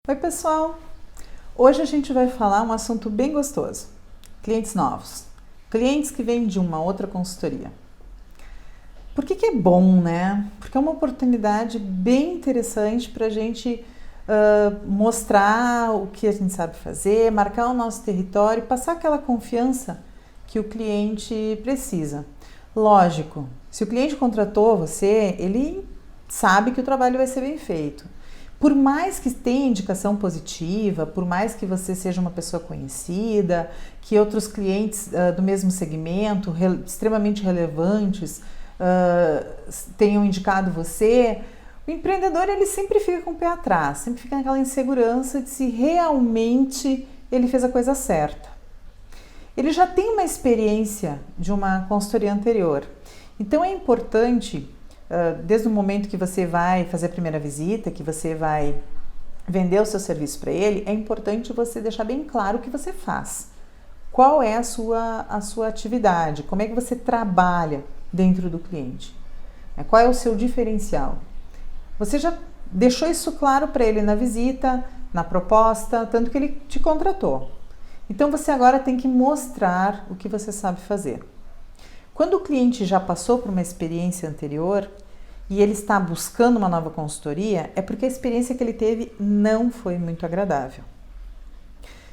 Oi, pessoal! Hoje a gente vai falar um assunto bem gostoso. Clientes novos. Clientes que vêm de uma outra consultoria. Por que é bom, né? Porque é uma oportunidade bem interessante para a gente mostrar o que a gente sabe fazer, marcar o nosso território, passar aquela confiança que o cliente precisa. Lógico, se o cliente contratou você, ele sabe que o trabalho vai ser bem feito. Por mais que tenha indicação positiva, por mais que você seja uma pessoa conhecida, que outros clientes do mesmo segmento, extremamente relevantes, tenham indicado você, o empreendedor ele sempre fica com o pé atrás, sempre fica naquela insegurança de se realmente ele fez a coisa certa. Ele já tem uma experiência de uma consultoria anterior, então é importante, desde o momento que você vai fazer a primeira visita, que você vai vender o seu serviço para ele, é importante você deixar bem claro o que você faz. Qual é a sua atividade? Como é que você trabalha dentro do cliente? Qual é o seu diferencial? Você já deixou isso claro para ele na visita, na proposta, tanto que ele te contratou. Então você agora tem que mostrar o que você sabe fazer. Quando o cliente já passou por uma experiência anterior e ele está buscando uma nova consultoria, é porque a experiência que ele teve não foi muito agradável.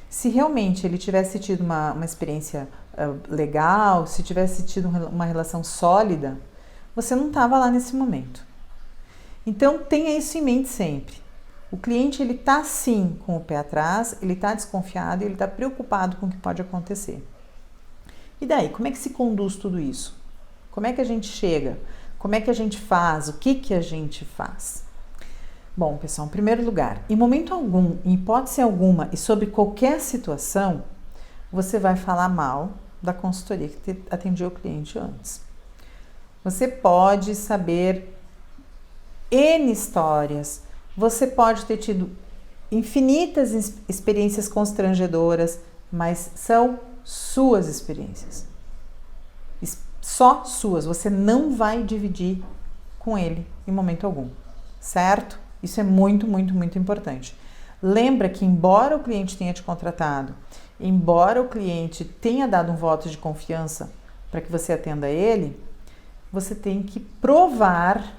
Se realmente ele tivesse tido uma experiência legal, se tivesse tido uma relação sólida, você não estava lá nesse momento. Então tenha isso em mente sempre. O cliente ele está sim com o pé atrás, ele está desconfiado, ele está preocupado com o que pode acontecer. E daí, como é que se conduz tudo isso? Como é que a gente chega? Como é que a gente faz? O que a gente faz? Bom, pessoal, em primeiro lugar, em momento algum, em hipótese alguma e sobre qualquer situação, você vai falar mal da consultoria que atendeu o cliente antes. Você pode saber N histórias, você pode ter tido infinitas experiências constrangedoras, mas são suas experiências. Só suas, você não vai dividir com ele em momento algum, certo? Isso é muito, muito, muito importante. Lembra que embora o cliente tenha te contratado, embora o cliente tenha dado um voto de confiança para que você atenda ele, você tem que provar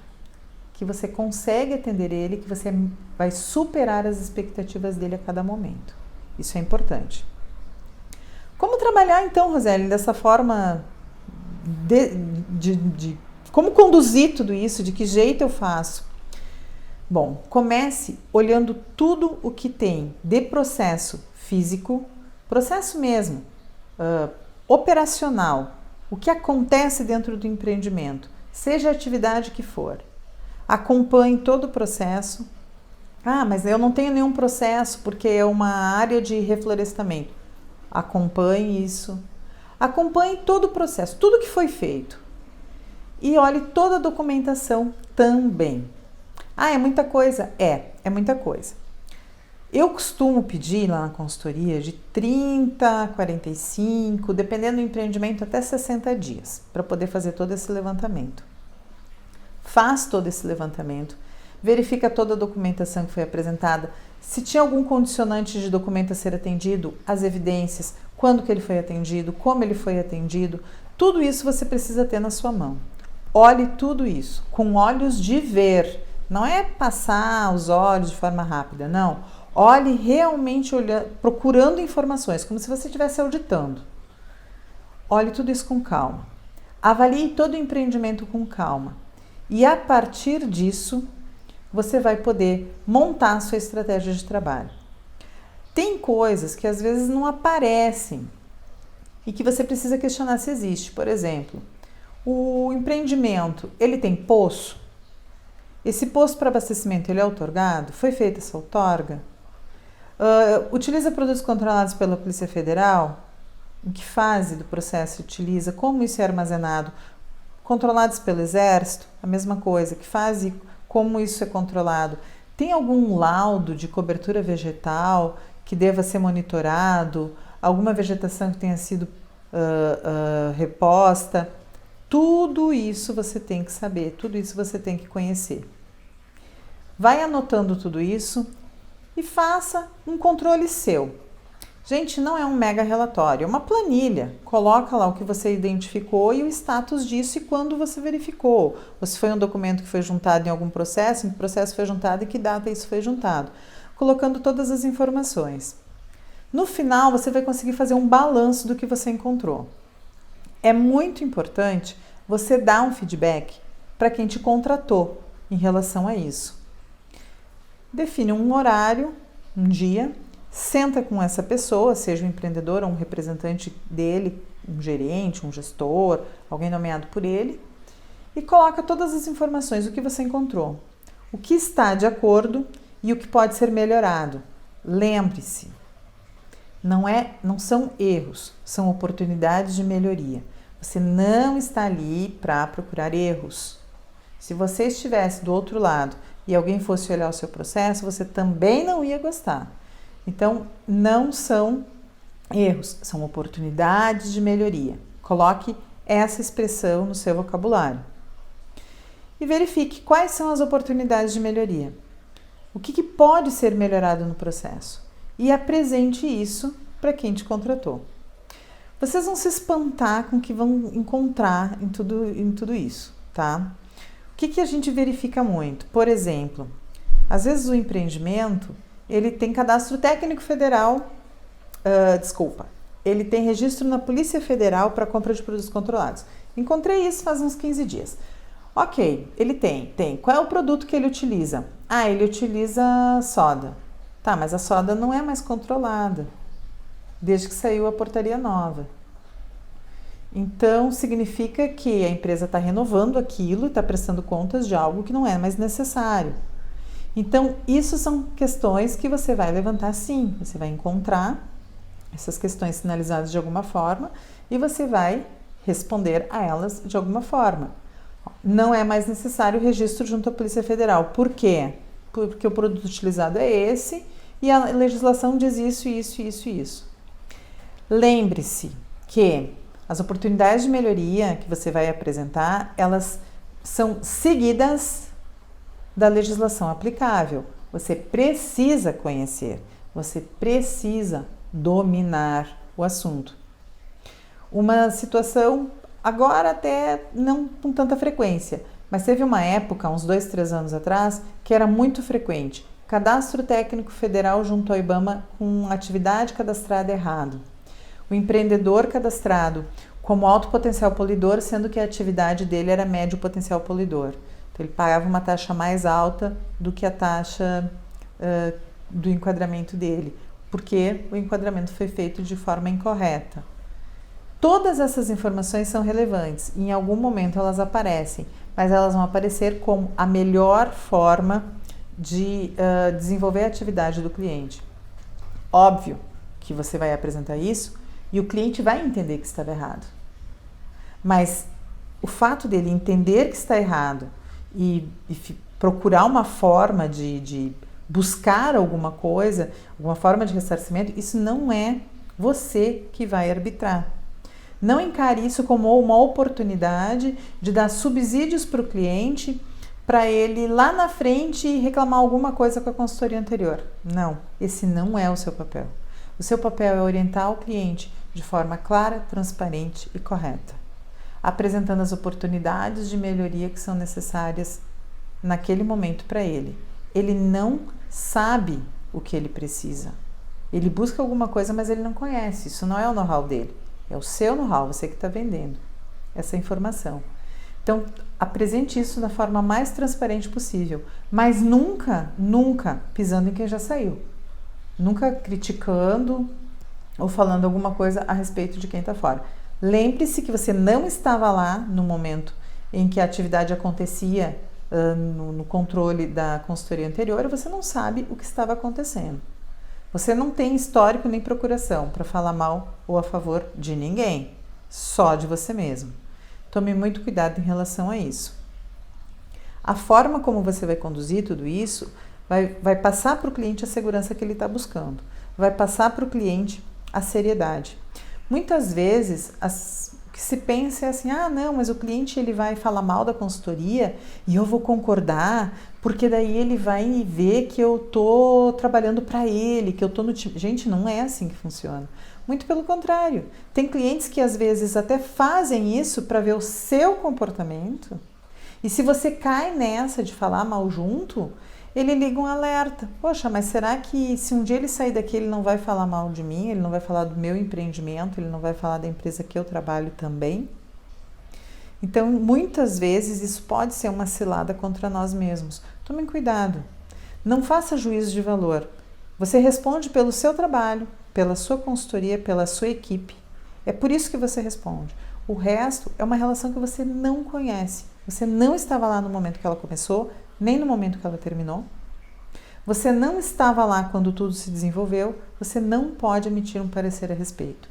que você consegue atender ele, que você vai superar as expectativas dele a cada momento. Isso é importante. Como trabalhar então, Roseli, dessa forma como conduzir tudo isso, de que jeito eu faço? Bom, comece olhando tudo o que tem de processo físico, processo mesmo, operacional, o que acontece dentro do empreendimento, seja a atividade que for. Acompanhe todo o processo. Ah, mas eu não tenho nenhum processo porque é uma área de reflorestamento. Acompanhe isso. Acompanhe todo o processo, tudo que foi feito. E olhe toda a documentação também. Ah, é muita coisa? É muita coisa. Eu costumo pedir lá na consultoria de 30, 45, dependendo do empreendimento, até 60 dias, para poder fazer todo esse levantamento. Faz todo esse levantamento, verifica toda a documentação que foi apresentada, se tinha algum condicionante de documento a ser atendido, as evidências, quando que ele foi atendido, como ele foi atendido, tudo isso você precisa ter na sua mão. Olhe tudo isso com olhos de ver, não é passar os olhos de forma rápida, não. Olhe realmente procurando informações, como se você estivesse auditando. Olhe tudo isso com calma. Avalie todo o empreendimento com calma. E a partir disso, você vai poder montar a sua estratégia de trabalho. Tem coisas que às vezes não aparecem e que você precisa questionar se existe. Por exemplo, o empreendimento, ele tem poço? Esse poço para abastecimento, ele é outorgado? Foi feita essa outorga? Utiliza produtos controlados pela Polícia Federal? Em que fase do processo utiliza? Como isso é armazenado? Controlados pelo Exército, a mesma coisa, que fase, como isso é controlado? Tem algum laudo de cobertura vegetal que deva ser monitorado? Alguma vegetação que tenha sido reposta? Tudo isso você tem que saber, tudo isso você tem que conhecer. Vai anotando tudo isso e faça um controle seu. Gente, não é um mega relatório, é uma planilha. Coloca lá o que você identificou e o status disso e quando você verificou. Ou se foi um documento que foi juntado em algum processo, em que processo foi juntado e que data isso foi juntado. Colocando todas as informações. No final, você vai conseguir fazer um balanço do que você encontrou. É muito importante você dar um feedback para quem te contratou em relação a isso. Define um horário, um dia, senta com essa pessoa, seja um empreendedor ou um representante dele, um gerente, um gestor, alguém nomeado por ele, e coloca todas as informações, o que você encontrou, o que está de acordo e o que pode ser melhorado. Lembre-se, não são erros, são oportunidades de melhoria. Você não está ali para procurar erros. Se você estivesse do outro lado e alguém fosse olhar o seu processo, você também não ia gostar. Então, não são erros, são oportunidades de melhoria. Coloque essa expressão no seu vocabulário. E verifique quais são as oportunidades de melhoria. O que pode ser melhorado no processo? E apresente isso para quem te contratou. Vocês vão se espantar com o que vão encontrar em tudo isso, tá? O que a gente verifica muito? Por exemplo, às vezes o empreendimento, ele tem cadastro técnico federal, ele tem registro na Polícia Federal para compra de produtos controlados. Encontrei isso faz uns 15 dias. Ok, ele tem. Qual é o produto que ele utiliza? Ele utiliza soda. Tá, mas a soda não é mais controlada, desde que saiu a portaria nova. Então, significa que a empresa está renovando aquilo e está prestando contas de algo que não é mais necessário. Então, isso são questões que você vai levantar sim. Você vai encontrar essas questões sinalizadas de alguma forma e você vai responder a elas de alguma forma. Não é mais necessário o registro junto à Polícia Federal. Por quê? Porque o produto utilizado é esse e a legislação diz isso. Lembre-se que as oportunidades de melhoria que você vai apresentar, elas são seguidas da legislação aplicável. Você precisa conhecer, você precisa dominar o assunto. Uma situação, agora até não com tanta frequência, mas teve uma época, uns 2, 3 anos atrás, que era muito frequente. Cadastro técnico federal junto ao IBAMA com atividade cadastrada errado. O empreendedor cadastrado como alto potencial poluidor, sendo que a atividade dele era médio potencial poluidor. Então, ele pagava uma taxa mais alta do que a taxa do enquadramento dele, porque o enquadramento foi feito de forma incorreta. Todas essas informações são relevantes. Em algum momento elas aparecem, mas elas vão aparecer como a melhor forma de desenvolver a atividade do cliente. Óbvio que você vai apresentar isso e o cliente vai entender que estava errado. Mas o fato dele entender que está errado e procurar uma forma de buscar alguma coisa, alguma forma de ressarcimento, isso não é você que vai arbitrar. Não encare isso como uma oportunidade de dar subsídios para o cliente para ele lá na frente reclamar alguma coisa com a consultoria anterior. Não, esse não é o seu papel. O seu papel é orientar o cliente de forma clara, transparente e correta, apresentando as oportunidades de melhoria que são necessárias naquele momento para ele. Ele não sabe o que ele precisa. Ele busca alguma coisa, mas ele não conhece. Isso não é o know-how dele. É o seu know-how, você que está vendendo essa informação. Então, apresente isso da forma mais transparente possível, mas nunca pisando em quem já saiu. Nunca criticando ou falando alguma coisa a respeito de quem está fora. Lembre-se que você não estava lá no momento em que a atividade acontecia no controle da consultoria anterior e você não sabe o que estava acontecendo. Você não tem histórico nem procuração para falar mal ou a favor de ninguém, só de você mesmo. Tome muito cuidado em relação a isso. A forma como você vai conduzir tudo isso vai passar para o cliente a segurança que ele está buscando, vai passar para o cliente a seriedade. Muitas vezes, o que se pensa é assim, não, mas o cliente ele vai falar mal da consultoria e eu vou concordar, porque daí ele vai ver que eu tô trabalhando para ele, que eu tô no time. Gente, não é assim que funciona. Muito pelo contrário. Tem clientes que às vezes até fazem isso para ver o seu comportamento. E se você cai nessa de falar mal junto, ele liga um alerta. Poxa, mas será que se um dia ele sair daqui, ele não vai falar mal de mim, ele não vai falar do meu empreendimento, ele não vai falar da empresa que eu trabalho também? Então, muitas vezes, isso pode ser uma cilada contra nós mesmos. Tomem cuidado. Não faça juízo de valor. Você responde pelo seu trabalho, pela sua consultoria, pela sua equipe. É por isso que você responde. O resto é uma relação que você não conhece. Você não estava lá no momento que ela começou, nem no momento que ela terminou. Você não estava lá quando tudo se desenvolveu. Você não pode emitir um parecer a respeito.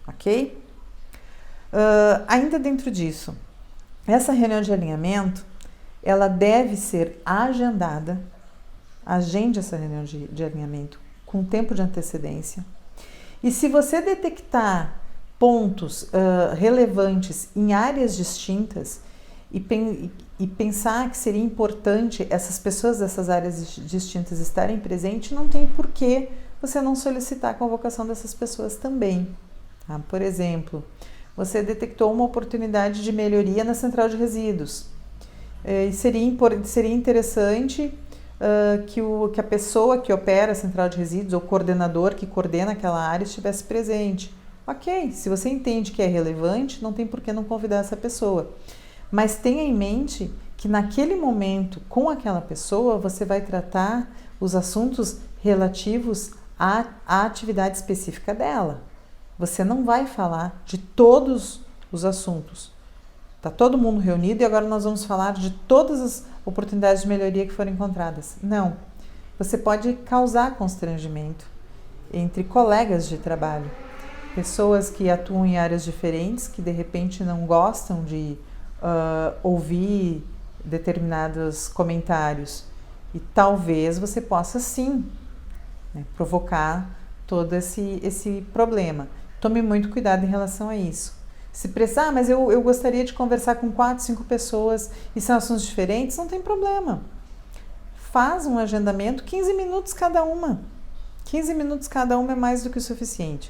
Ok? Ainda dentro disso, essa reunião de alinhamento, ela deve ser agendada. Agende essa reunião de alinhamento com tempo de antecedência. E se você detectar pontos relevantes em áreas distintas e pensar que seria importante essas pessoas dessas áreas distintas estarem presentes, não tem por que você não solicitar a convocação dessas pessoas também. Tá? Por exemplo, você detectou uma oportunidade de melhoria na central de resíduos. E seria interessante que a pessoa que opera a central de resíduos, ou o coordenador que coordena aquela área, estivesse presente. Ok, se você entende que é relevante, não tem por que não convidar essa pessoa. Mas tenha em mente que naquele momento, com aquela pessoa, você vai tratar os assuntos relativos à atividade específica dela. Você não vai falar de todos os assuntos. Está todo mundo reunido e agora nós vamos falar de todas as oportunidades de melhoria que foram encontradas. Não. Você pode causar constrangimento entre colegas de trabalho. Pessoas que atuam em áreas diferentes, que de repente não gostam de ouvir determinados comentários. E talvez você possa sim, né, provocar todo esse problema. Tome muito cuidado em relação a isso. Se precisar, mas eu gostaria de conversar com 4, 5 pessoas e são assuntos diferentes, não tem problema. Faz um agendamento, 15 minutos cada uma. 15 minutos cada uma é mais do que o suficiente.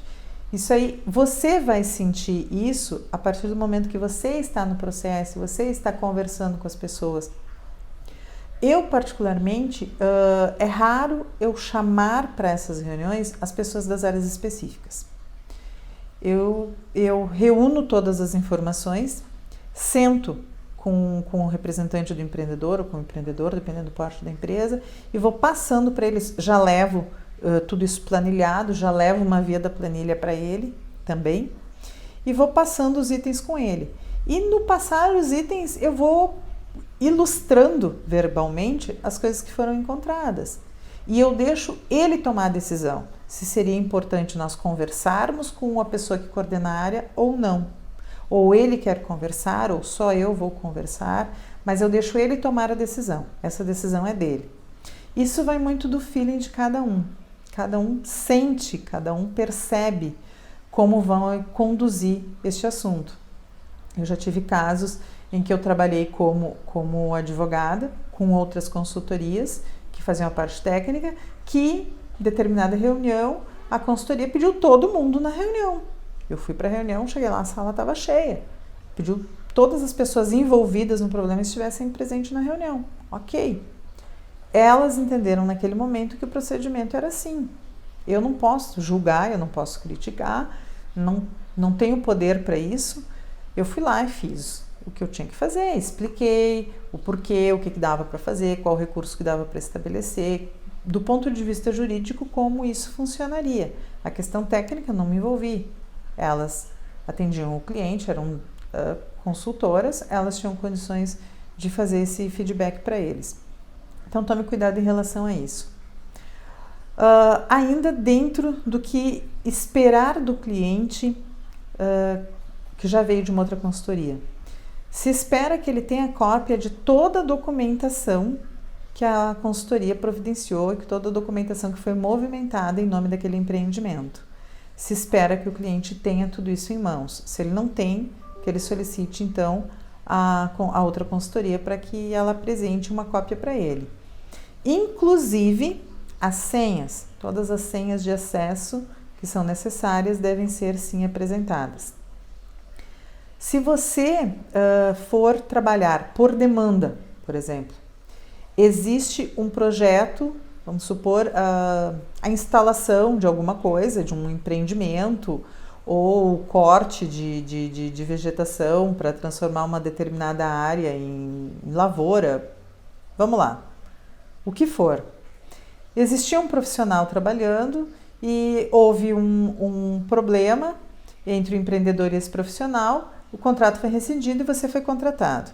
Isso aí, você vai sentir isso a partir do momento que você está no processo, você está conversando com as pessoas. Eu, particularmente, é raro eu chamar para essas reuniões as pessoas das áreas específicas. Eu reúno todas as informações, sento com o representante do empreendedor ou com o empreendedor, dependendo do porte da empresa, e vou passando para eles, já levo tudo isso planilhado, já levo uma via da planilha para ele também, e vou passando os itens com ele. E no passar os itens, eu vou ilustrando verbalmente as coisas que foram encontradas. E eu deixo ele tomar a decisão, se seria importante nós conversarmos com a pessoa que coordena a área ou não. Ou ele quer conversar, ou só eu vou conversar, mas eu deixo ele tomar a decisão. Essa decisão é dele. Isso vai muito do feeling de cada um. Cada um sente, cada um percebe como vão conduzir este assunto. Eu já tive casos em que eu trabalhei como advogada com outras consultorias que faziam a parte técnica, que em determinada reunião a consultoria pediu todo mundo na reunião. Eu fui para a reunião, cheguei lá, a sala estava cheia. Pediu todas as pessoas envolvidas no problema estivessem presentes na reunião. Ok. Elas entenderam naquele momento que o procedimento era assim. Eu não posso julgar, eu não posso criticar, não tenho poder para isso. Eu fui lá e fiz o que eu tinha que fazer, expliquei o porquê, o que dava para fazer, qual recurso que dava para estabelecer, do ponto de vista jurídico, como isso funcionaria. A questão técnica não me envolvi. Elas atendiam o cliente, eram consultoras, elas tinham condições de fazer esse feedback para eles. Então, tome cuidado em relação a isso. Ainda dentro do que esperar do cliente que já veio de uma outra consultoria. Se espera que ele tenha cópia de toda a documentação que a consultoria providenciou e que toda a documentação que foi movimentada em nome daquele empreendimento. Se espera que o cliente tenha tudo isso em mãos. Se ele não tem, que ele solicite então a outra consultoria para que ela apresente uma cópia para ele. Inclusive as senhas, todas as senhas de acesso que são necessárias devem ser sim apresentadas. Se você for trabalhar por demanda, por exemplo, existe um projeto, vamos supor, a instalação de alguma coisa, de um empreendimento ou corte de vegetação para transformar uma determinada área em lavoura, vamos lá, o que for. Existia um profissional trabalhando e houve um problema entre o empreendedor e esse profissional, o contrato foi rescindido e você foi contratado.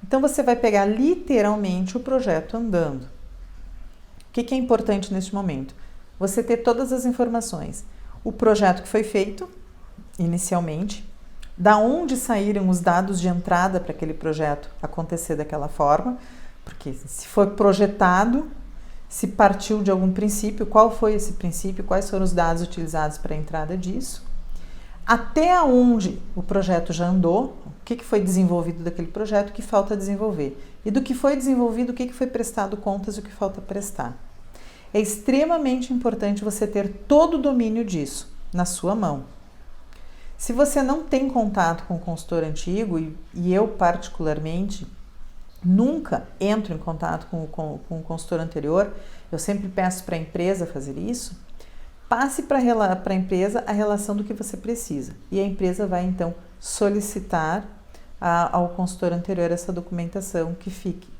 Então você vai pegar literalmente o projeto andando. O que é importante neste momento? Você ter todas as informações. O projeto que foi feito inicialmente, da onde saíram os dados de entrada para aquele projeto acontecer daquela forma, porque se foi projetado, se partiu de algum princípio, qual foi esse princípio, quais foram os dados utilizados para a entrada disso, até onde o projeto já andou, o que foi desenvolvido daquele projeto, o que falta desenvolver, e do que foi desenvolvido, o que foi prestado contas e o que falta prestar. É extremamente importante você ter todo o domínio disso na sua mão. Se você não tem contato com o consultor antigo, e eu particularmente nunca entro em contato com o consultor anterior, eu sempre peço para a empresa fazer isso, passe para a empresa a relação do que você precisa. E a empresa vai então solicitar ao consultor anterior essa documentação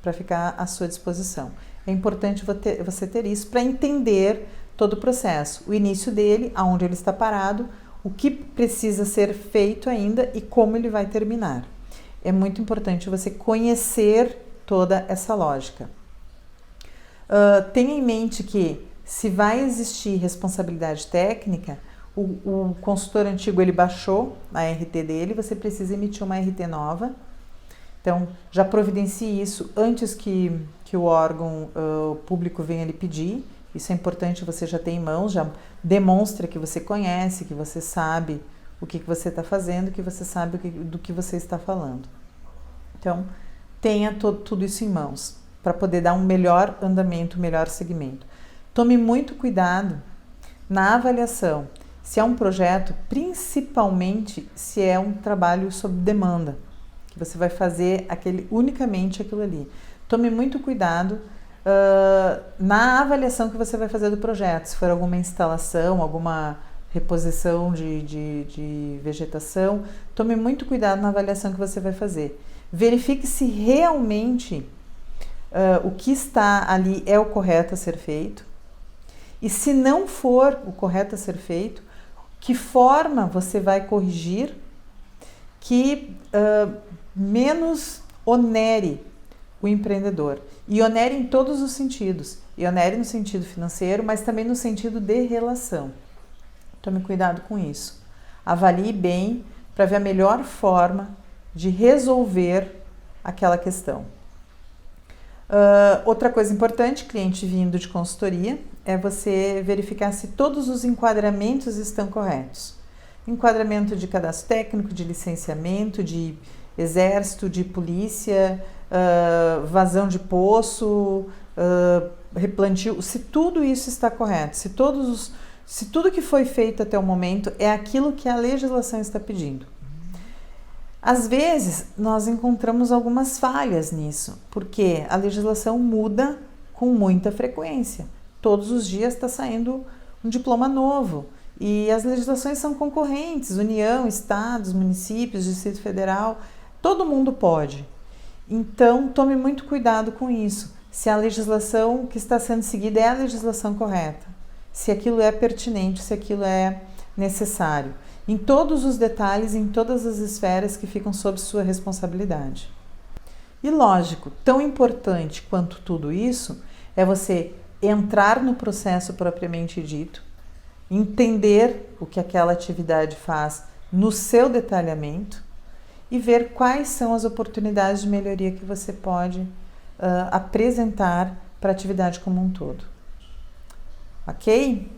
para ficar à sua disposição. É importante você ter isso para entender todo o processo, o início dele, aonde ele está parado, o que precisa ser feito ainda e como ele vai terminar. É muito importante você conhecer toda essa lógica. Tenha em mente que se vai existir responsabilidade técnica, o consultor antigo ele baixou a RT dele, você precisa emitir uma RT nova. Então, já providencie isso antes que o órgão público venha lhe pedir. Isso é importante, você já tem em mãos, já demonstra que você conhece, que você sabe o que você está fazendo, que você sabe do que você está falando. Então, tenha tudo isso em mãos, para poder dar um melhor andamento, um melhor segmento. Tome muito cuidado na avaliação, se é um projeto, principalmente se é um trabalho sob demanda, que você vai fazer unicamente aquilo ali. Tome muito cuidado na avaliação que você vai fazer do projeto, se for alguma instalação, alguma reposição de vegetação, tome muito cuidado na avaliação que você vai fazer. Verifique se realmente o que está ali é o correto a ser feito, e se não for o correto a ser feito, que forma você vai corrigir que menos onere o empreendedor. E onere em todos os sentidos. E onere no sentido financeiro, mas também no sentido de relação. Tome cuidado com isso. Avalie bem para ver a melhor forma de resolver aquela questão. Outra coisa importante, cliente vindo de consultoria, é você verificar se todos os enquadramentos estão corretos. Enquadramento de cadastro técnico, de licenciamento, de exército, de polícia, vazão de poço, replantio, se tudo isso está correto, se tudo que foi feito até o momento é aquilo que a legislação está pedindo. Às vezes, nós encontramos algumas falhas nisso, porque a legislação muda com muita frequência. Todos os dias está saindo um diploma novo e as legislações são concorrentes, União, Estados, municípios, Distrito Federal, todo mundo pode. Então, tome muito cuidado com isso, se a legislação que está sendo seguida é a legislação correta, se aquilo é pertinente, se aquilo é necessário. Em todos os detalhes, em todas as esferas que ficam sob sua responsabilidade. E lógico, tão importante quanto tudo isso é você entrar no processo propriamente dito, entender o que aquela atividade faz no seu detalhamento e ver quais são as oportunidades de melhoria que você pode apresentar para a atividade como um todo. Ok?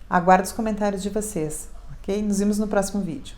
Aguardo os comentários de vocês. Ok? Nos vemos no próximo vídeo.